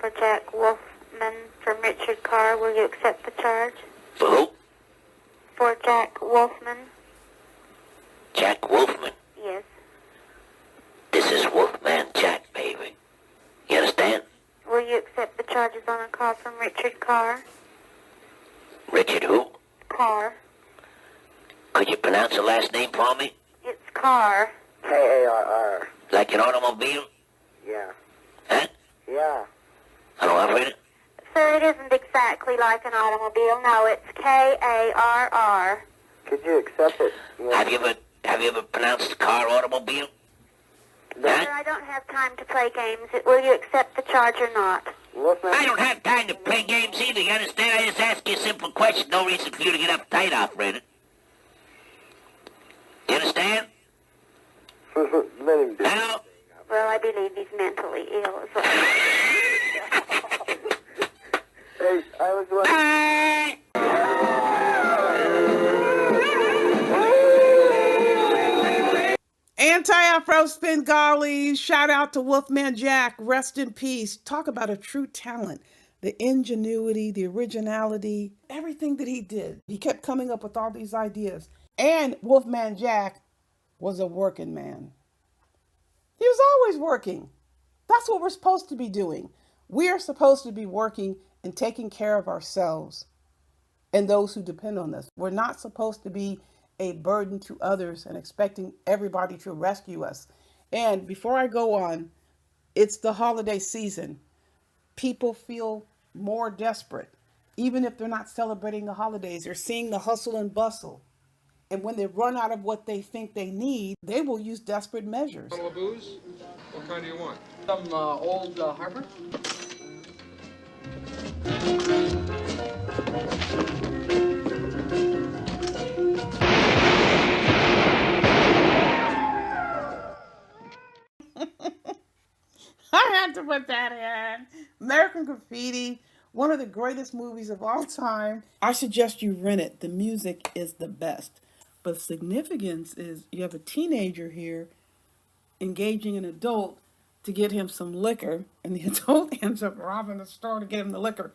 for Jack Wolfman from Richard Carr. Will you accept the charge? For who? For Jack Wolfman. Jack Wolfman? Yes. This is Wolfman Jack, baby. You understand? Will you accept the charges on a call from Richard Carr? Richard who? Carr. Could you pronounce the last name for me? It's Carr. K-A-R-R. Like an automobile? Yeah. Huh? Yeah. Hello, operator? Sir, it isn't exactly like an automobile. No, it's K-A-R-R. Could you accept it? Yeah. Have you ever pronounced the car automobile? Sir, I don't have time to play games. Will you accept the charge or not? Wolfman? I don't have time to play games either, you understand? I just ask you a simple question. No reason for you to get uptight, operator. You understand? Let him do it. Hello? Well, I believe he's mentally ill as well. Hey, I was wondering... Anti-Afro Svengalis, shout out to Wolfman Jack, rest in peace. Talk about a true talent, the ingenuity, the originality, everything that he did. He kept coming up with all these ideas. And Wolfman Jack was a working man. He was always working. That's what we're supposed to be doing. We are supposed to be working and taking care of ourselves and those who depend on us. We're not supposed to be a burden to others and expecting everybody to rescue us. And before I go on, it's the holiday season. People feel more desperate. Even if they're not celebrating the holidays, they're seeing the hustle and bustle. And when they run out of what they think they need, they will use desperate measures. Bottle of booze? What kind do you want? Some old Harper? I had to put that in. American Graffiti, one of the greatest movies of all time. I suggest you rent it. The music is the best. But significance is you have a teenager here engaging an adult to get him some liquor, and the adult ends up robbing the store to get him the liquor.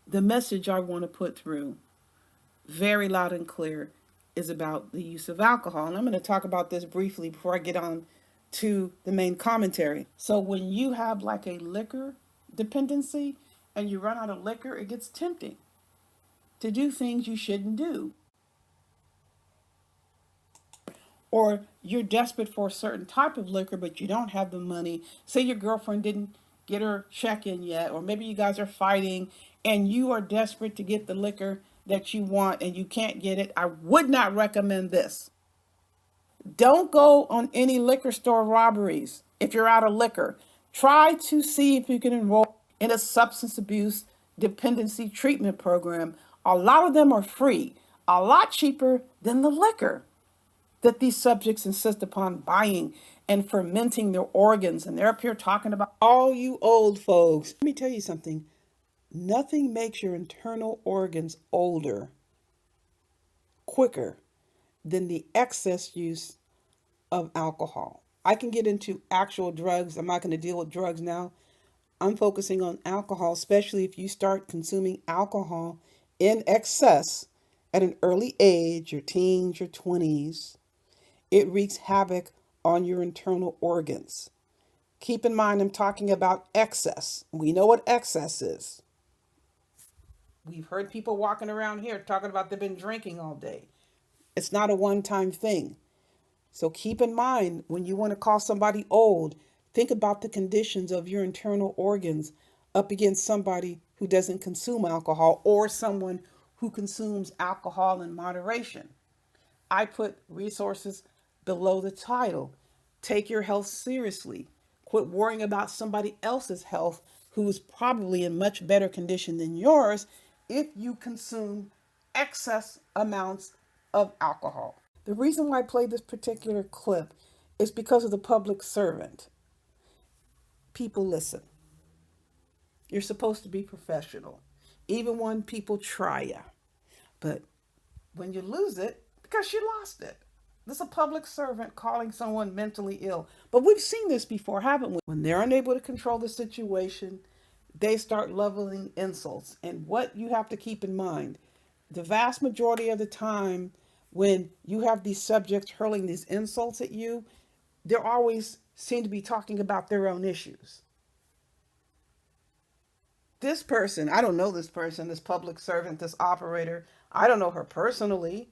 The message I want to put through, very loud and clear, is about the use of alcohol. And I'm going to talk about this briefly before I get on to the main commentary. So when you have like a liquor dependency and you run out of liquor, it gets tempting to do things you shouldn't do. Or you're desperate for a certain type of liquor, but you don't have the money. Say your girlfriend didn't get her check in yet, or maybe you guys are fighting and you are desperate to get the liquor that you want and you can't get it. I would not recommend this. Don't go on any liquor store robberies if you're out of liquor. Try to see if you can enroll in a substance abuse dependency treatment program. A lot of them are free, a lot cheaper than the liquor that these subjects insist upon buying and fermenting their organs. And they're up here talking about all you old folks. Let me tell you something. Nothing makes your internal organs older quicker than the excess use of alcohol. I can get into actual drugs. I'm not going to deal with drugs now. I'm focusing on alcohol, especially if you start consuming alcohol in excess at an early age, your teens, your 20s. It wreaks havoc on your internal organs. Keep in mind, I'm talking about excess. We know what excess is. We've heard people walking around here talking about they've been drinking all day. It's not a one-time thing. So keep in mind, when you want to call somebody old, think about the conditions of your internal organs up against somebody who doesn't consume alcohol or someone who consumes alcohol in moderation. I put resources below the title. Take your health seriously. Quit worrying about somebody else's health who's probably in much better condition than yours if you consume excess amounts of alcohol. The reason why I played this particular clip is because of the public servant. People listen. You're supposed to be professional, even when people try you. But when you lose it, because you lost it. This is a public servant calling someone mentally ill. But we've seen this before, haven't we? When they're unable to control the situation, they start leveling insults. And what you have to keep in mind, the vast majority of the time when you have these subjects hurling these insults at you, they always seem to be talking about their own issues. This person, I don't know this person, this public servant, this operator, I don't know her personally,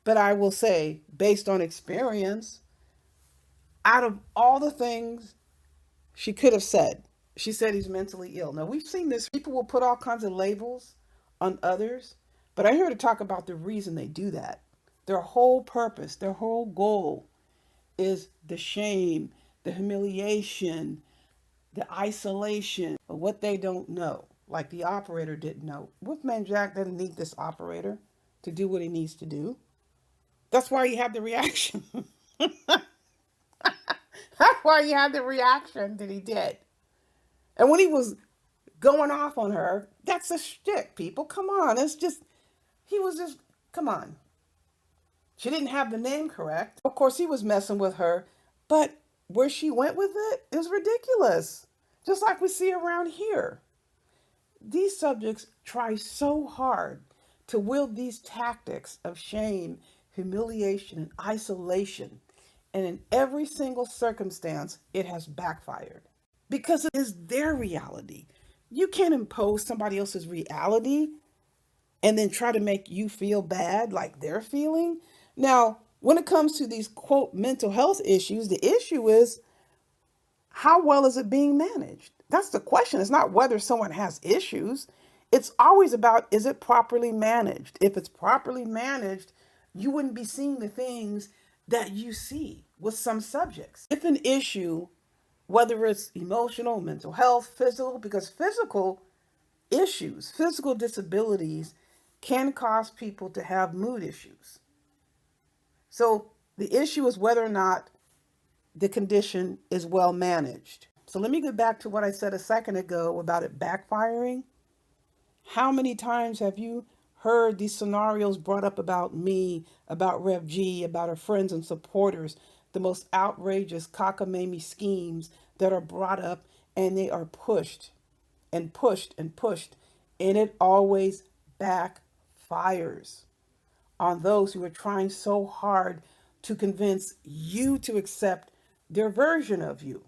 but I will say, based on experience, out of all the things she could have said, she said he's mentally ill. Now, we've seen this. People will put all kinds of labels on others, but I'm here to talk about the reason they do that. Their whole purpose, their whole goal is the shame, the humiliation, the isolation of what they don't know, like the operator didn't know. Wolfman Jack didn't need this operator to do what he needs to do. That's why he had the reaction. That's why he had the reaction that he did. And when he was going off on her, that's a shtick, people. Come on. It's just, he was just, come on. She didn't have the name correct. Of course, he was messing with her, but where she went with it is ridiculous. Just like we see around here. These subjects try so hard to wield these tactics of shame, humiliation, and isolation. And in every single circumstance, it has backfired because it is their reality. You can't impose somebody else's reality and then try to make you feel bad like they're feeling. Now, when it comes to these quote mental health issues, the issue is how well is it being managed? That's the question. It's not whether someone has issues. It's always about, is it properly managed? If it's properly managed, you wouldn't be seeing the things that you see with some subjects. If an issue, whether it's emotional, mental health, physical, because physical issues, physical disabilities can cause people to have mood issues. So the issue is whether or not the condition is well managed. So let me get back to what I said a second ago about it backfiring. How many times have you heard these scenarios brought up about me, about Rev G, about our friends and supporters, the most outrageous cockamamie schemes that are brought up, and they are pushed and pushed and pushed, and it always backfires on those who are trying so hard to convince you to accept their version of you.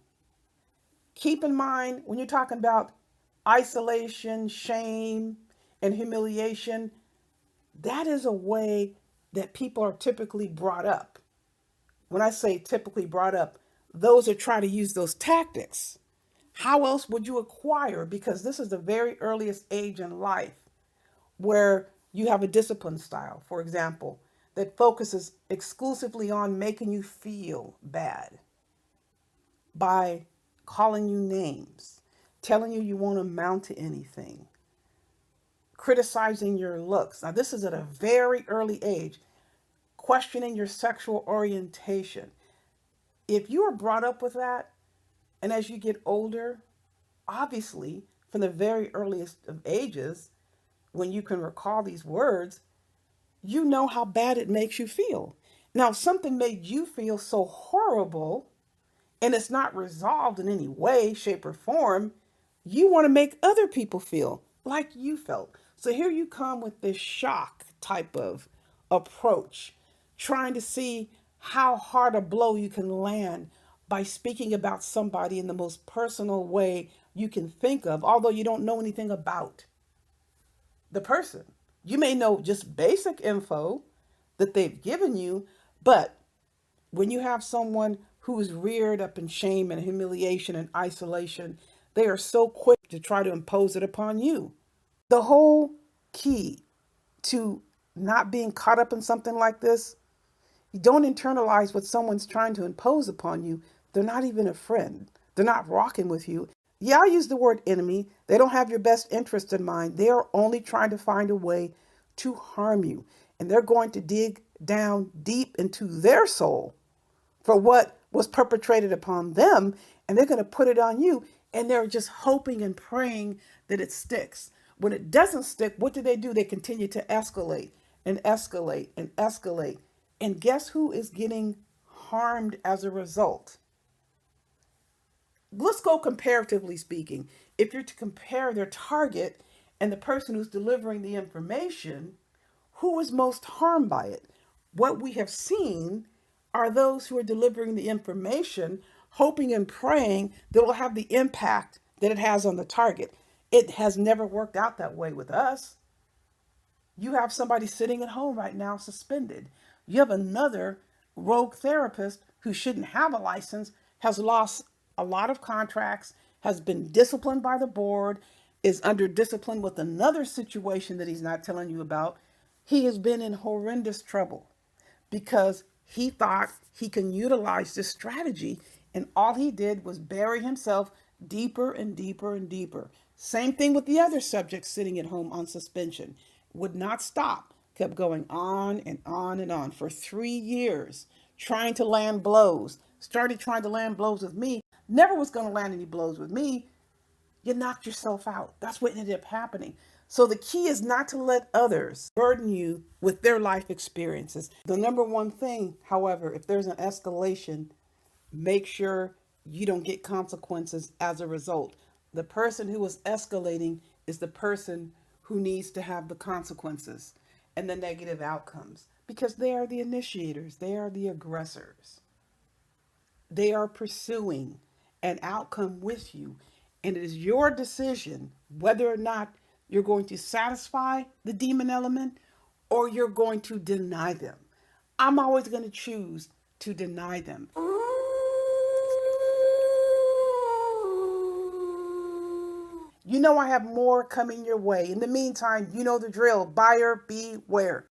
Keep in mind, when you're talking about isolation, shame, and humiliation, that is a way that people are typically brought up. When I say typically brought up, those that try to use those tactics. How else would you acquire? Because this is the very earliest age in life where you have a discipline style, for example, that focuses exclusively on making you feel bad by calling you names, telling you you won't amount to anything, criticizing your looks. Now, this is at a very early age, questioning your sexual orientation. If you are brought up with that, and as you get older, obviously, from the very earliest of ages, when you can recall these words, you know how bad it makes you feel. Now, if something made you feel so horrible and it's not resolved in any way, shape, or form, you want to make other people feel like you felt. So here you come with this shock type of approach, trying to see how hard a blow you can land by speaking about somebody in the most personal way you can think of, although you don't know anything about the person. You may know just basic info that they've given you, but when you have someone who is reared up in shame and humiliation and isolation, they are so quick to try to impose it upon you. The whole key to not being caught up in something like this, you don't internalize what someone's trying to impose upon you. They're not even a friend. They're not rocking with you. Yeah, I use the word enemy. They don't have your best interest in mind. They are only trying to find a way to harm you. And they're going to dig down deep into their soul for what was perpetrated upon them. And they're going to put it on you. And they're just hoping and praying that it sticks. When it doesn't stick, what do? They continue to escalate and escalate and escalate. And guess who is getting harmed as a result? let's go comparatively speaking. If you're to compare their target and the person who's delivering the information, who is most harmed by it? What we have seen are those who are delivering the information, hoping and praying that it will have the impact that it has on the target. It has never worked out that way with us. You have somebody sitting at home right now suspended. You have another rogue therapist who shouldn't have a license, has lost a lot of contracts, has been disciplined by the board, is under discipline with another situation that he's not telling you about. He has been in horrendous trouble because he thought he can utilize this strategy, and all he did was bury himself deeper and deeper and deeper. Same thing with the other subjects sitting at home on suspension. Would not stop, kept going on and on and on for 3 years, trying to land blows. Started trying to land blows with me, never was going to land any blows with me. You knocked yourself out. That's what ended up happening. So the key is not to let others burden you with their life experiences. The number one thing, however, if there's an escalation, make sure you don't get consequences as a result. The person who is escalating is the person who needs to have the consequences and the negative outcomes because they are the initiators, they are the aggressors. They are pursuing an outcome with you, and it is your decision whether or not you're going to satisfy the demon element or you're going to deny them. I'm always going to choose to deny them. You know I have more coming your way. In the meantime, you know the drill. Buyer beware.